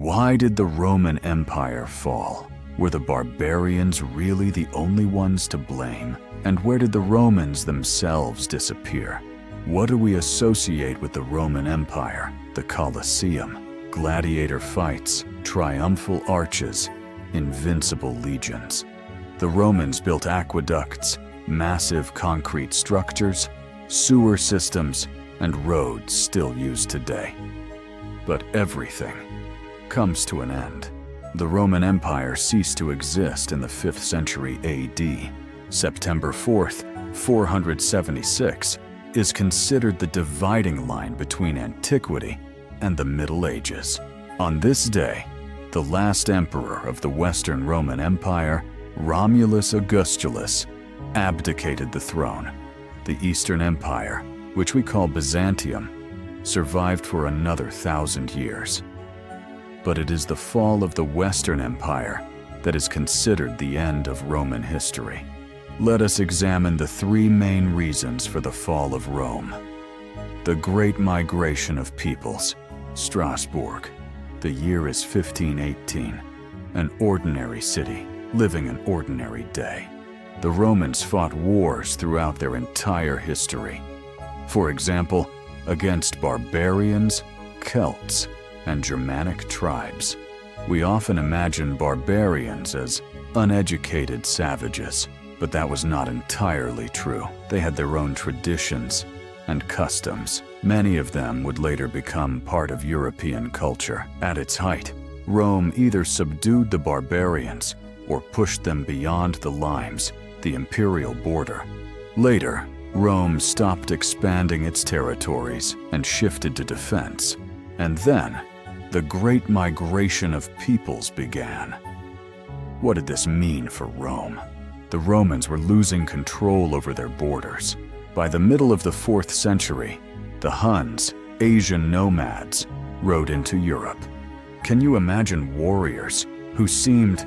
Why did the Roman Empire fall? Were the barbarians really the only ones to blame? And where did the Romans themselves disappear? What do we associate with the Roman Empire? The Colosseum, gladiator fights, triumphal arches, invincible legions. The Romans built aqueducts, massive concrete structures, sewer systems, and roads still used today. But everything comes to an end. The Roman Empire ceased to exist in the 5th century AD. September 4th, 476, is considered the dividing line between Antiquity and the Middle Ages. On this day, the last emperor of the Western Roman Empire, Romulus Augustulus, abdicated the throne. The Eastern Empire, which we call Byzantium, survived for another 1,000 years. But it is the fall of the Western Empire that is considered the end of Roman history. Let us examine the 3 main reasons for the fall of Rome. The Great Migration of Peoples, Strasbourg. The year is 1518, an ordinary city, living an ordinary day. The Romans fought wars throughout their entire history. For example, against barbarians, Celts, and Germanic tribes. We often imagine barbarians as uneducated savages, but that was not entirely true. They had their own traditions and customs. Many of them would later become part of European culture. At its height, Rome either subdued the barbarians or pushed them beyond the limes, the imperial border. Later, Rome stopped expanding its territories and shifted to defense. And then, the Great Migration of Peoples began. What did this mean for Rome? The Romans were losing control over their borders. By the middle of the 4th century, the Huns, Asian nomads, rode into Europe. Can you imagine warriors who seemed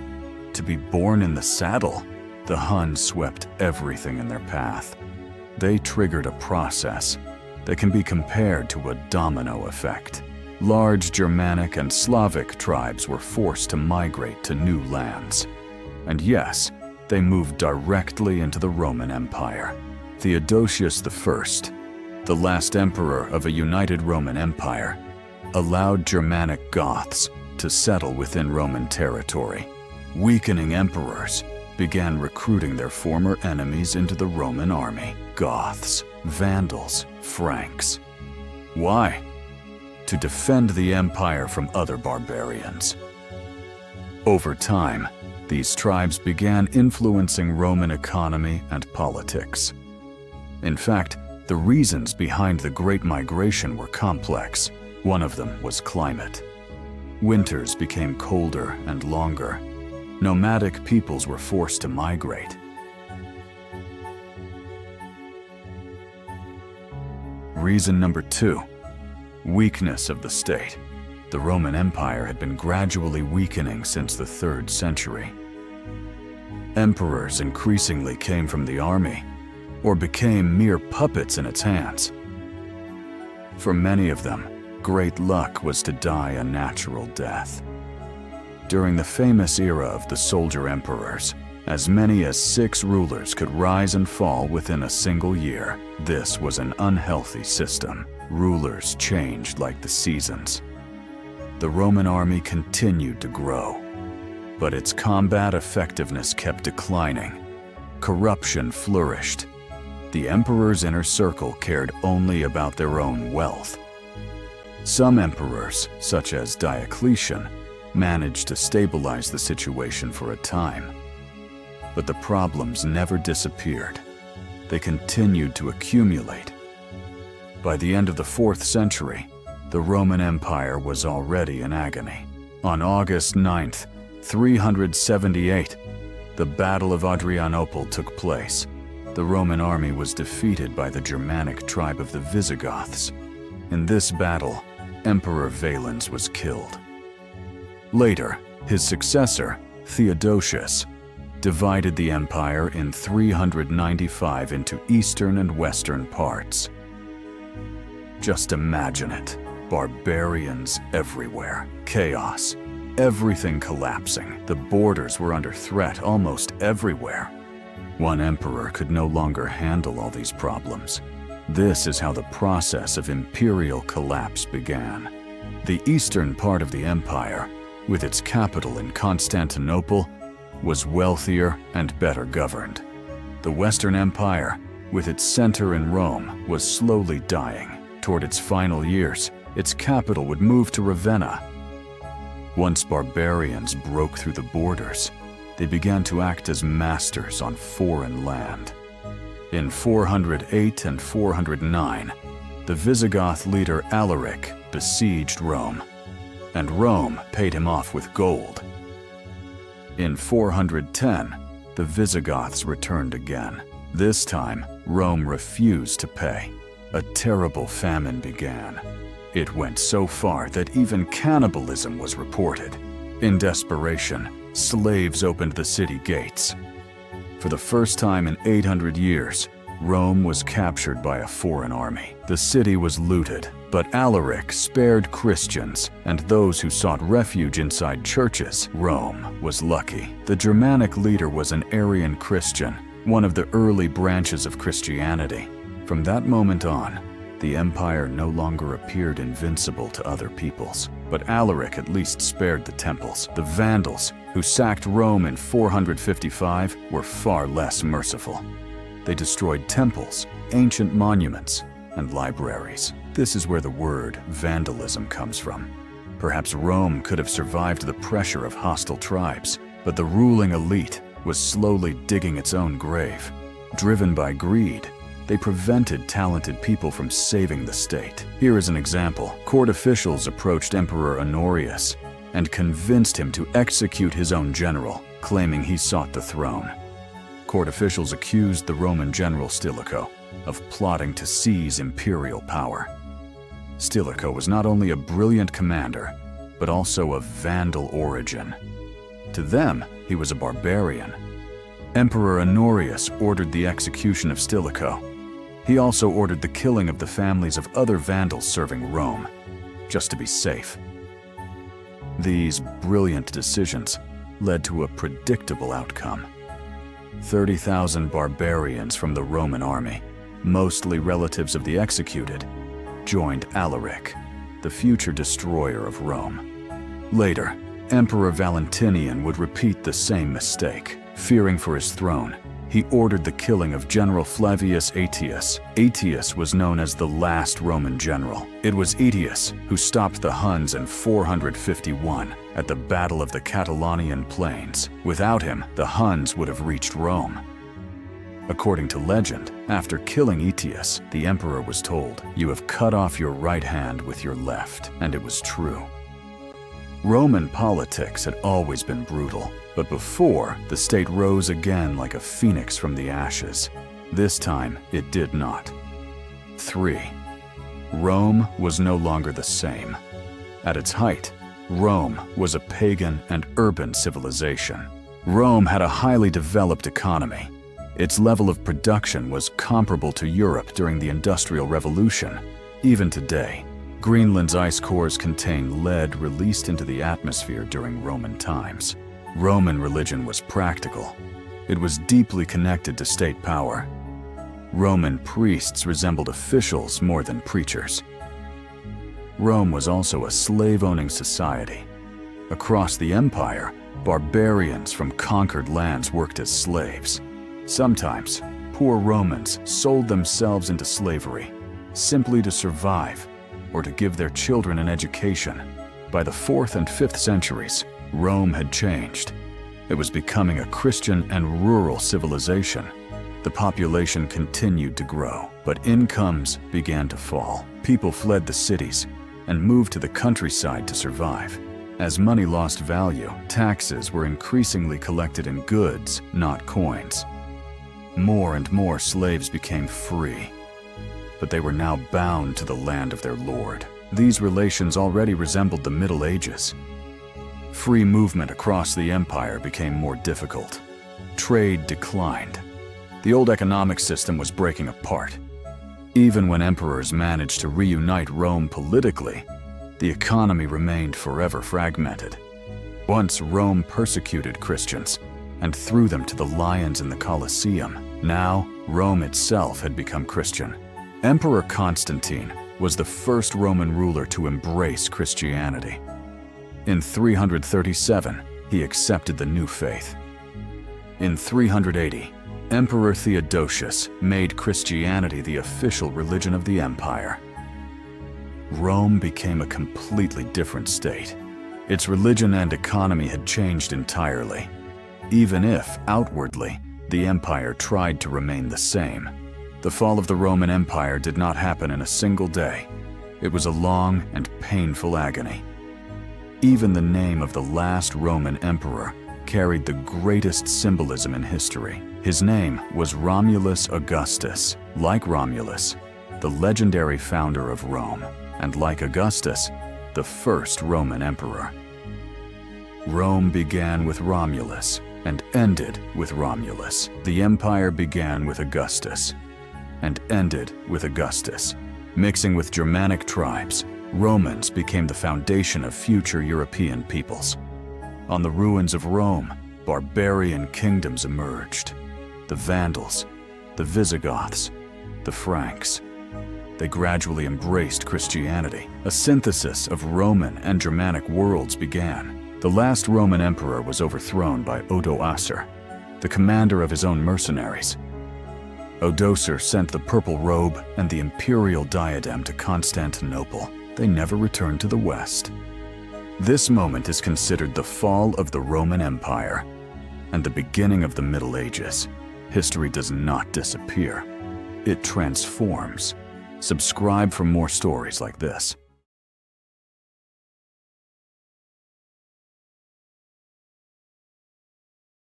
to be born in the saddle? The Huns swept everything in their path. They triggered a process that can be compared to a domino effect. Large Germanic and Slavic tribes were forced to migrate to new lands. And yes, they moved directly into the Roman Empire. Theodosius I, the last emperor of a united Roman Empire, allowed Germanic Goths to settle within Roman territory. Weakening emperors began recruiting their former enemies into the Roman army: Goths, Vandals, Franks. Why? To defend the empire from other barbarians. Over time, these tribes began influencing Roman economy and politics. In fact, the reasons behind the Great Migration were complex. One of them was climate. Winters became colder and longer. Nomadic peoples were forced to migrate. Reason number 2. Weakness of the state. The Roman Empire had been gradually weakening since the 3rd century. Emperors increasingly came from the army, or became mere puppets in its hands. For many of them, great luck was to die a natural death. During the famous era of the soldier emperors, as many as 6 rulers could rise and fall within a single year. This was an unhealthy system. Rulers changed like the seasons. The Roman army continued to grow, but its combat effectiveness kept declining. Corruption flourished. The emperor's inner circle cared only about their own wealth. Some emperors, such as Diocletian, managed to stabilize the situation for a time. But the problems never disappeared. They continued to accumulate. By the end of the 4th century, the Roman Empire was already in agony. On August 9th, 378, the Battle of Adrianople took place. The Roman army was defeated by the Germanic tribe of the Visigoths. In this battle, Emperor Valens was killed. Later, his successor, Theodosius, divided the empire in 395 into eastern and western parts. Just imagine it. Barbarians everywhere, chaos, everything collapsing. The borders were under threat almost everywhere. One emperor could no longer handle all these problems. This is how the process of imperial collapse began. The eastern part of the empire, with its capital in Constantinople, was wealthier and better governed. The Western Empire, with its center in Rome, was slowly dying. Toward its final years, its capital would move to Ravenna. Once barbarians broke through the borders, they began to act as masters on foreign land. In 408 and 409, the Visigoth leader Alaric besieged Rome, and Rome paid him off with gold. In 410, the Visigoths returned again. This time, Rome refused to pay. A terrible famine began. It went so far that even cannibalism was reported. In desperation, slaves opened the city gates. For the first time in 800 years, Rome was captured by a foreign army. The city was looted, but Alaric spared Christians and those who sought refuge inside churches. Rome was lucky. The Germanic leader was an Arian Christian, one of the early branches of Christianity. From that moment on, the empire no longer appeared invincible to other peoples. But Alaric at least spared the temples. The Vandals, who sacked Rome in 455, were far less merciful. They destroyed temples, ancient monuments, and libraries. This is where the word vandalism comes from. Perhaps Rome could have survived the pressure of hostile tribes, but the ruling elite was slowly digging its own grave. Driven by greed, they prevented talented people from saving the state. Here is an example. Court officials approached Emperor Honorius and convinced him to execute his own general, claiming he sought the throne. Court officials accused the Roman general Stilicho of plotting to seize imperial power. Stilicho was not only a brilliant commander, but also of Vandal origin. To them, he was a barbarian. Emperor Honorius ordered the execution of Stilicho. He also ordered the killing of the families of other Vandals serving Rome, just to be safe. These brilliant decisions led to a predictable outcome. 30,000 barbarians from the Roman army, mostly relatives of the executed, joined Alaric, the future destroyer of Rome. Later, Emperor Valentinian would repeat the same mistake. Fearing for his throne, he ordered the killing of General Flavius Aetius. Aetius was known as the last Roman general. It was Aetius who stopped the Huns in 451 at the Battle of the Catalaunian Plains. Without him, the Huns would have reached Rome. According to legend, after killing Aetius, the emperor was told, "You have cut off your right hand with your left," and it was true. Roman politics had always been brutal, but before, the state rose again like a phoenix from the ashes. This time, it did not. 3. Rome was no longer the same. At its height, Rome was a pagan and urban civilization. Rome had a highly developed economy. Its level of production was comparable to Europe during the Industrial Revolution. Even today, Greenland's ice cores contain lead released into the atmosphere during Roman times. Roman religion was practical. It was deeply connected to state power. Roman priests resembled officials more than preachers. Rome was also a slave-owning society. Across the empire, barbarians from conquered lands worked as slaves. Sometimes, poor Romans sold themselves into slavery, simply to survive or to give their children an education. By the 4th and 5th centuries, Rome had changed. It was becoming a Christian and rural civilization. The population continued to grow, but incomes began to fall. People fled the cities and moved to the countryside to survive. As money lost value, taxes were increasingly collected in goods, not coins. More and more slaves became free, but they were now bound to the land of their lord. These relations already resembled the Middle Ages. Free movement across the empire became more difficult. Trade declined. The old economic system was breaking apart. Even when emperors managed to reunite Rome politically, the economy remained forever fragmented. Once Rome persecuted Christians and threw them to the lions in the Colosseum. Now, Rome itself had become Christian. Emperor Constantine was the first Roman ruler to embrace Christianity. In 337, he accepted the new faith. In 380, Emperor Theodosius made Christianity the official religion of the empire. Rome became a completely different state. Its religion and economy had changed entirely, even if, outwardly, the empire tried to remain the same. The fall of the Roman Empire did not happen in a single day. It was a long and painful agony. Even the name of the last Roman emperor carried the greatest symbolism in history. His name was Romulus Augustus. Like Romulus, the legendary founder of Rome, and like Augustus, the first Roman emperor. Rome began with Romulus and ended with Romulus. The empire began with Augustus and ended with Augustus. Mixing with Germanic tribes, Romans became the foundation of future European peoples. On the ruins of Rome, barbarian kingdoms emerged. The Vandals, the Visigoths, the Franks. They gradually embraced Christianity. A synthesis of Roman and Germanic worlds began. The last Roman emperor was overthrown by Odoacer, the commander of his own mercenaries. Odoacer sent the purple robe and the imperial diadem to Constantinople. They never returned to the West. This moment is considered the fall of the Roman Empire and the beginning of the Middle Ages. History does not disappear. It transforms. Subscribe for more stories like this.